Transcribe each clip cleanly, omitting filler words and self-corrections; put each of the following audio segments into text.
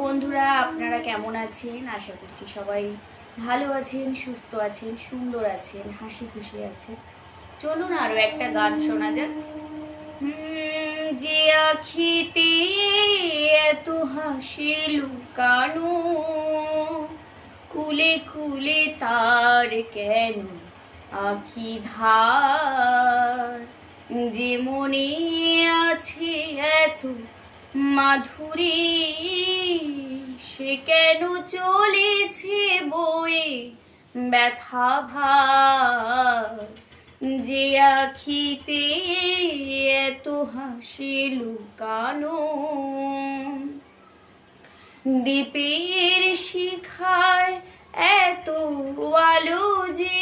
বন্ধুরা আপনারা কেমন আছেন? আশা করছি সবাই ভালো আছেন, সুস্থ আছেন, সুন্দর আছেন, হাসি খুশি আছেন। চলুন আরো একটা গান শোনা যাক। যে আখিতে এত হাসি লুকানো, কুলে কুলে তার কেন আখি ধার? যে মনে আছে এত মাধুরী, সে কেন চলেছে বয়ে ব্যথা ভার? যে আখিতে এত হাসি লুকানো, দ্বীপের শিখায় এত আলো যে,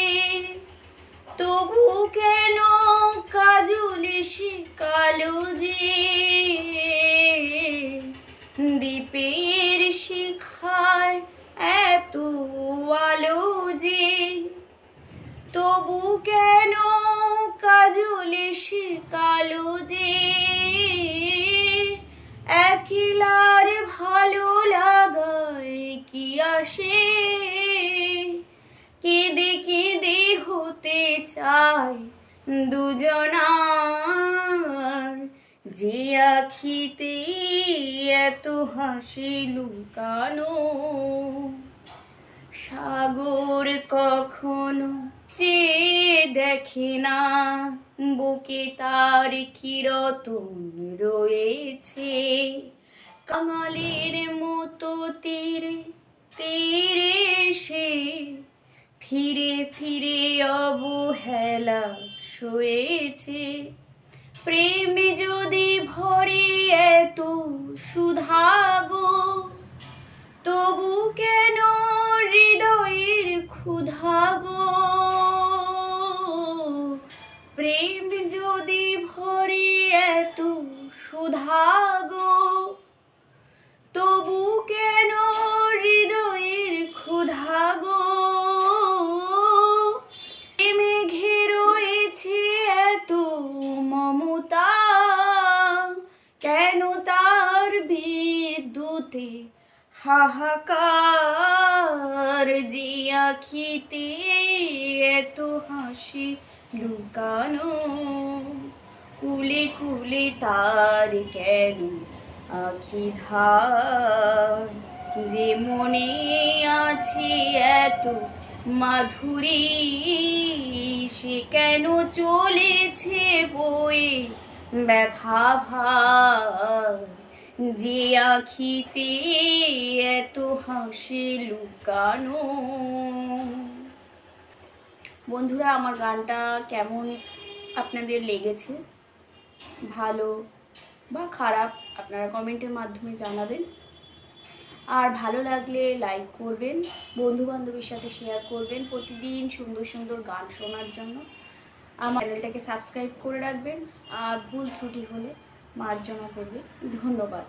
তবু কেন কাজলে সে কালো যে? দ্বীপের শিখায় এত আলো যে, তবু কেন কাজলে সে কালো যে? একলার ভালো লাগায় কি আসে, কেঁদে কেঁদে হতে চায় দুজনার। যে আখিতে এত হাসি লুকানো, সাগর কখনো চেয়ে দেখে না, বুকে তার কিরতন রয়েছে। কাঙালের মতো তীরে তীরে সে ফিরে ফিরে অবহেলা সয়েছে। প্রেম যদি ভরে এত সুধাগো, তবু কেন হৃদয়ের ক্ষুধাগো? প্রেম যদি ভরে এত সুধাগো, তবু কেন হৃদয়ের ক্ষুধাগো? মেঘে রয়েছে এত মমতা, কেন তার বিদ্যুতে হাহাকার? যে আখিতে এত হাসি লুকানো, কুলে কুলে তার কেন আখি ধার? যে মনে আছে এত মাধুরী, সে কেন চলেছে বয়ে ব্যথা ভার? যে আখিতে এত হাসি লুকানো। বন্ধুরা, আমার গানটা কেমন আপনাদের লেগেছে, ভালো বা খারাপ, আপনারা কমেন্টের মাধ্যমে জানাবেন। আর ভালো লাগলে লাইক করবেন, বন্ধু বান্ধবের সাথে শেয়ার করবেন। প্রতিদিন সুন্দর সুন্দর গান শোনার জন্য আমার চ্যানেলটাকে সাবস্ক্রাইব করে রাখবেন। আর ভুল ত্রুটি হলে মার্জনা করবেন। ধন্যবাদ।